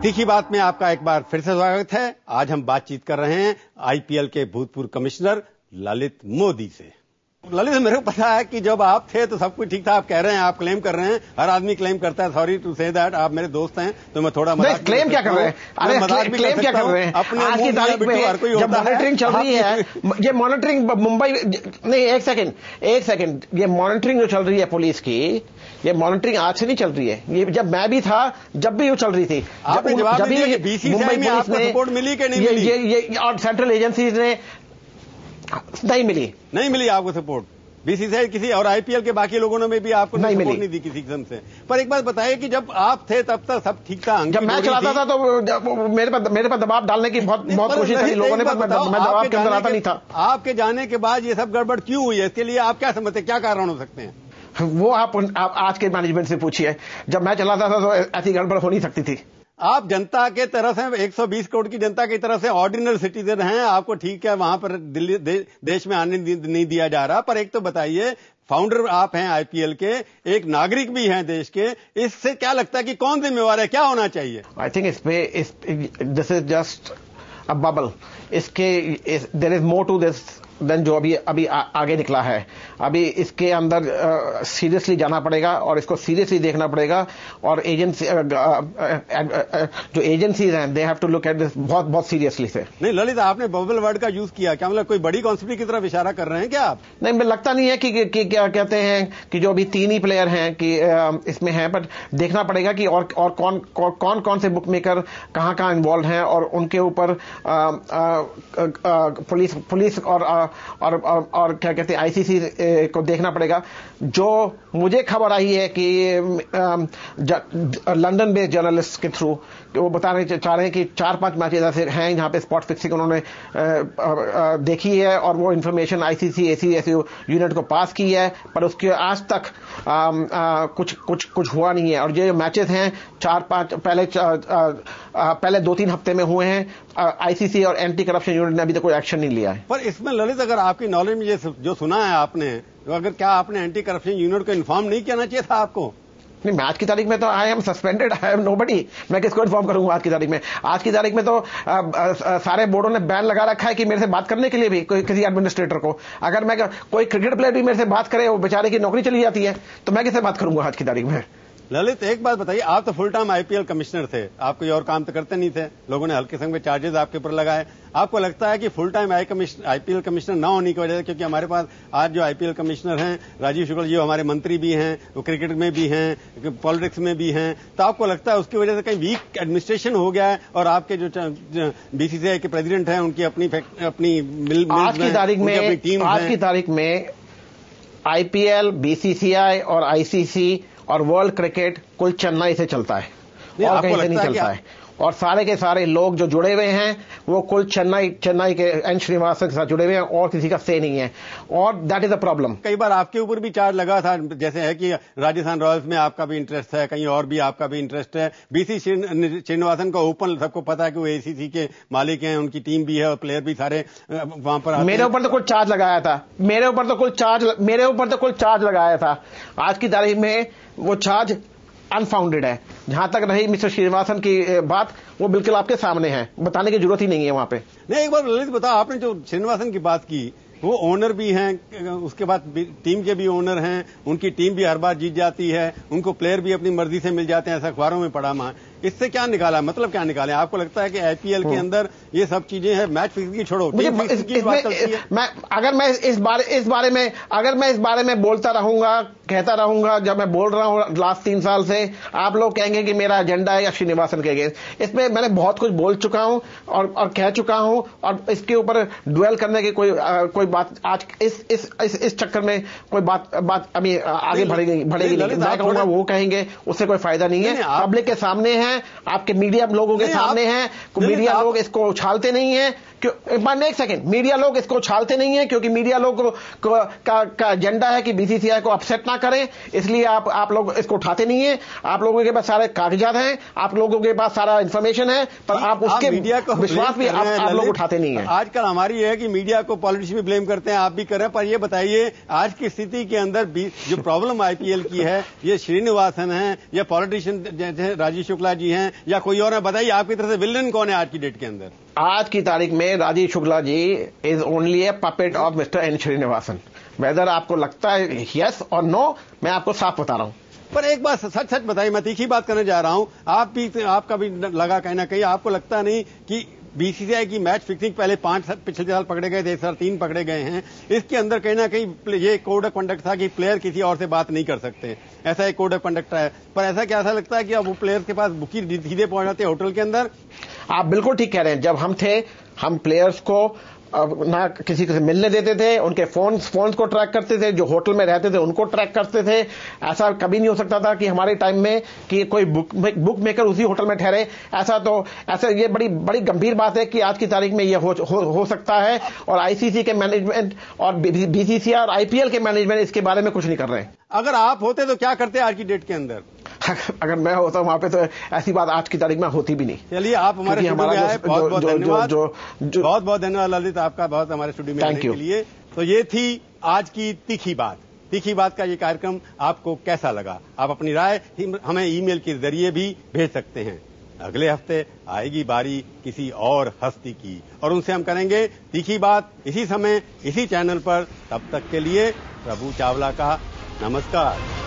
तीखी बात में आपका एक बार फिर से स्वागत है। आज हम बातचीत कर रहे हैं आईपीएल के भूतपूर्व कमिश्नर ललित मोदी से। ललित, मेरे को पता है कि जब आप थे तो सब कुछ ठीक था। आप कह रहे हैं, आप क्लेम कर रहे हैं, हर आदमी क्लेम करता है। सॉरी टू से दैट, आप मेरे दोस्त हैं तो मैं थोड़ा मजाक क्लेम क्या कर रहे हैं? अरे क्लेम क्या कर रहे हैं? आज की तारीख में जब मॉनिटरिंग चल रही है, ये मॉनिटरिंग मुंबई नहीं, एक सेकंड, ये मॉनिटरिंग जो चल रही है पुलिस की, ये मॉनिटरिंग आज से नहीं चल रही है। ये जब मैं भी था जब भी वो चल रही थी। जब भी मुंबई पुलिस ने रिपोर्ट मिली कि नहीं मिली? ये और सेंट्रल एजेंसीज ने नहीं मिली आपको सपोर्ट। बीसीसीआई किसी और आईपीएल के बाकी लोगों ने भी आपको सपोर्ट नहीं दी किसी किस्म से। पर एक बात बताइए कि जब आप थे तब तक सब ठीक था? जब मैं चलाता था तो मेरे पर दबाव डालने की बहुत कोशिश की लोगों ने, पर मैं दबाव के अंदर आता नहीं था। आपके जाने के बाद ये सब गड़बड़ क्यों हुई है? इसके लिए आप क्या समझते हैं, क्या कारण हो सकते हैं? वो आप आज के मैनेजमेंट से पूछिए। जब मैं चलाता था तो ऐसी गड़बड़ हो नहीं सकती थी। आप जनता के तरफ से 120 करोड़ की जनता की तरफ से ऑर्डिनरी सिटीजन हैं। आपको ठीक है वहां पर दिल्ली देश में आने नहीं दिया जा रहा। पर एक तो बताइए, फाउंडर आप हैं आईपीएल के, एक नागरिक भी हैं देश के, इससे क्या लगता है कि कौन जिम्मेवार है, क्या होना चाहिए? I think this is just a bubble. There is more to this than जो अभी आगे निकला है। अभी इसके अंदर सीरियसली जाना पड़ेगा और इसको सीरियसली देखना पड़ेगा। और एजेंसी जो एजेंसीज हैं, they have to look at this बहुत सीरियसली से। नहीं ललित, आपने बबल वर्ड का यूज किया, क्या मतलब कोई बड़ी कॉन्स्पिरेसी की तरफ इशारा कर रहे हैं क्या आप? नहीं, मुझे लगता नहीं है कि क्या कहते हैं कि जो अभी 3 ही प्लेयर हैं कि इसमें हैं, बट देखना पड़ेगा कि और कौन से बुक मेकर कहां इन्वॉल्व हैं और उनके ऊपर पुलिस और क्या कहते हैं आईसीसी को देखना पड़ेगा। जो मुझे खबर आई है कि लंदन बेस्ड जर्नलिस्ट के थ्रू वो बताना चाह रहे हैं कि 4-5 मैचेस ऐसे हैं जहां पे स्पॉट फिक्सिंग उन्होंने देखी है और वो इन्फॉर्मेशन आईसीसी ऐसी यूनिट को पास की है, पर उसके आज तक कुछ हुआ नहीं है। और ये जो मैचेस हैं 4-5 पहले 2-3 हफ्ते में हुए हैं, आईसीसी और एंटी करप्शन यूनिट ने अभी तक कोई एक्शन नहीं लिया है। पर इसमें ललित, अगर आपकी नॉलेज में ये जो सुना है आपने, तो अगर क्या आपने एंटी करप्शन यूनिट को इन्फॉर्म नहीं करना चाहिए था आपको? नहीं, मैं आज की तारीख में तो I am suspended, I am nobody. मैं किसको इन्फॉर्म करूंगा आज की तारीख में? आज की तारीख में तो सारे बोर्डों ने बैन लगा रखा है कि मेरे से बात करने के लिए भी किसी एडमिनिस्ट्रेटर को। अगर मैं कोई क्रिकेट प्लेयर भी मेरे से बात करे, वो बेचारे की नौकरी चली जाती है, तो मैं किससे बात करूंगा आज की तारीख में? ललित, एक बात बताइए, आप तो फुल टाइम आईपीएल कमिश्नर थे, आप कोई और काम तो करते नहीं थे, लोगों ने हल्के संग में चार्जेस आपके ऊपर लगाए। आपको लगता है कि फुल टाइम आईपीएल कमिश्नर ना होने की वजह से, क्योंकि हमारे पास आज जो आईपीएल कमिश्नर हैं राजीव शुक्ल जी, हमारे मंत्री भी हैं, वो क्रिकेट में भी हैं, पॉलिटिक्स में भी हैं, तो आपको लगता है उसकी वजह से कहीं वीक एडमिनिस्ट्रेशन हो गया है और आपके जो बीसीसीआई के प्रेसिडेंट हैं उनकी अपनी आज की तारीख में आईपीएल, बीसीसीआई और आईसीसी और वर्ल्ड क्रिकेट कुल चेन्नई से चलता है और कहीं से नहीं चलता है। और सारे के सारे लोग जो जुड़े हुए हैं वो कुल चेन्नई के एन श्रीनिवासन के साथ जुड़े हुए हैं और किसी का से नहीं है। और दैट इज अ प्रॉब्लम। कई बार आपके ऊपर भी चार्ज लगा था, जैसे है कि राजस्थान रॉयल्स में आपका भी इंटरेस्ट है, कहीं और भी आपका भी इंटरेस्ट है। बीसी श्रीनिवासन का ओपन सबको पता है कि वो एसीसी के मालिक हैं, उनकी टीम भी है और प्लेयर भी सारे वहां पर। मेरे ऊपर तो कुछ चार्ज लगाया था, मेरे ऊपर तो कुछ चार्ज लगाया था। आज की तारीख में वो चार्ज अनफाउंडेड है। जहां तक रही मिस्टर श्रीनिवासन की बात, वो बिल्कुल आपके सामने है, बताने की जरूरत ही नहीं है वहां पे। नहीं, एक बार ललित बताओ, आपने जो श्रीनिवासन की बात की, वो ओनर भी हैं, उसके बाद टीम के भी ओनर हैं, उनकी टीम भी हर बार जीत जाती है, उनको प्लेयर भी अपनी मर्जी से मिल जाते हैं, ऐसा अखबारों में पढ़ा मैं। इससे क्या निकाला, मतलब क्या निकाले? आपको लगता है कि आईपीएल के अंदर ये सब चीजें हैं? मैच फिक्सिंग की छोड़ो, अगर मैं इस बारे में बोलता रहूंगा, कहता रहूंगा, जब मैं बोल रहा हूं लास्ट 3 साल से, आप लोग कहेंगे कि मेरा एजेंडा है या श्रीनिवासन के अगेंस्ट। इसमें मैंने बहुत कुछ बोल चुका हूं और कह चुका हूं, और इसके ऊपर ड्वेल करने की कोई बात आज इस चक्कर में कोई बात अभी आगे बढ़ेगी नहीं। मैं कहूंगा वो कहेंगे, उससे कोई फायदा नहीं है। पब्लिक के सामने है, आपके मीडिया लोगों के सामने हैं, मीडिया लोग इसको उछालते नहीं है, एक सेकंड, मीडिया लोग इसको उछालते नहीं है क्योंकि मीडिया लोग का एजेंडा है कि बीसीसीआई को अपसेट ना करें, इसलिए आप लोग इसको उठाते नहीं है। आप लोगों के पास सारे कागजात हैं, आप लोगों के पास सारा इंफॉर्मेशन है, पर आप उसके मीडिया को विश्वास भी आप लोग उठाते नहीं है। आजकल हमारी है कि मीडिया को पॉलिटिशियन भी ब्लेम करते हैं, आप भी कर रहे हैं, पर ये बताइए आज की स्थिति के अंदर जो प्रॉब्लम आईपीएल की है, ये श्रीनिवासन है या पॉलिटिशियन जैसे राजीव शुक्ला जी हैं या कोई और है? बताइए आपकी तरफ से विलन कौन है आज की डेट के अंदर? आज की तारीख में Rajiv Shukla ji is only a puppet of mister N Srinivasan. Whether आपको लगता है यस और नो, मैं आपको साफ बता रहा हूं। पर एक बात सच बताइए, मैं तीखी बात करने जा रहा हूं, आपका भी लगा कहीं ना कहीं, आपको लगता नहीं कि बीसीसीआई की मैच फिक्सिंग पहले 5 पिछले साल पकड़े गए थे, इस साल 3 पकड़े गए हैं, इसके अंदर कहीं ना कहीं ये कोड ऑफ कंडक्ट था कि प्लेयर किसी और से बात नहीं कर सकते, ऐसा एक कोड ऑफ कंडक्ट है। पर ऐसा क्या ऐसा लगता है कि अब वो प्लेयर के पास बुकी सीधे पहुंच जाते हैं होटल के अंदर? आप बिल्कुल ठीक कह रहे हैं। जब हम थे, हम प्लेयर्स को ना किसी से मिलने देते थे, उनके फोन्स को ट्रैक करते थे, जो होटल में रहते थे उनको ट्रैक करते थे। ऐसा कभी नहीं हो सकता था कि हमारे टाइम में कि कोई बुक मेकर उसी होटल में ठहरे। ऐसा ये बड़ी गंभीर बात है कि आज की तारीख में ये हो सकता है, और आईसीसी के मैनेजमेंट और बीसीसीआई और आईपीएल के मैनेजमेंट इसके बारे में कुछ नहीं कर रहे हैं। अगर आप होते तो क्या करते आज की डेट के अंदर? अगर मैं होता वहां पे तो ऐसी बात आज की तारीख में होती भी नहीं। चलिए, आप हमारे स्टूडियो में आए, बहुत बहुत धन्यवाद। बहुत बहुत धन्यवाद ललित आपका, बहुत हमारे स्टूडियो में आने के लिए। तो ये थी आज की तीखी बात का ये कार्यक्रम आपको कैसा लगा? आप अपनी राय हमें ईमेल के जरिए भी भेज सकते हैं। अगले हफ्ते आएगी बारी किसी और हस्ती की, और उनसे हम करेंगे तीखी बात इसी समय इसी चैनल पर। तब तक के लिए प्रभु चावला का नमस्कार।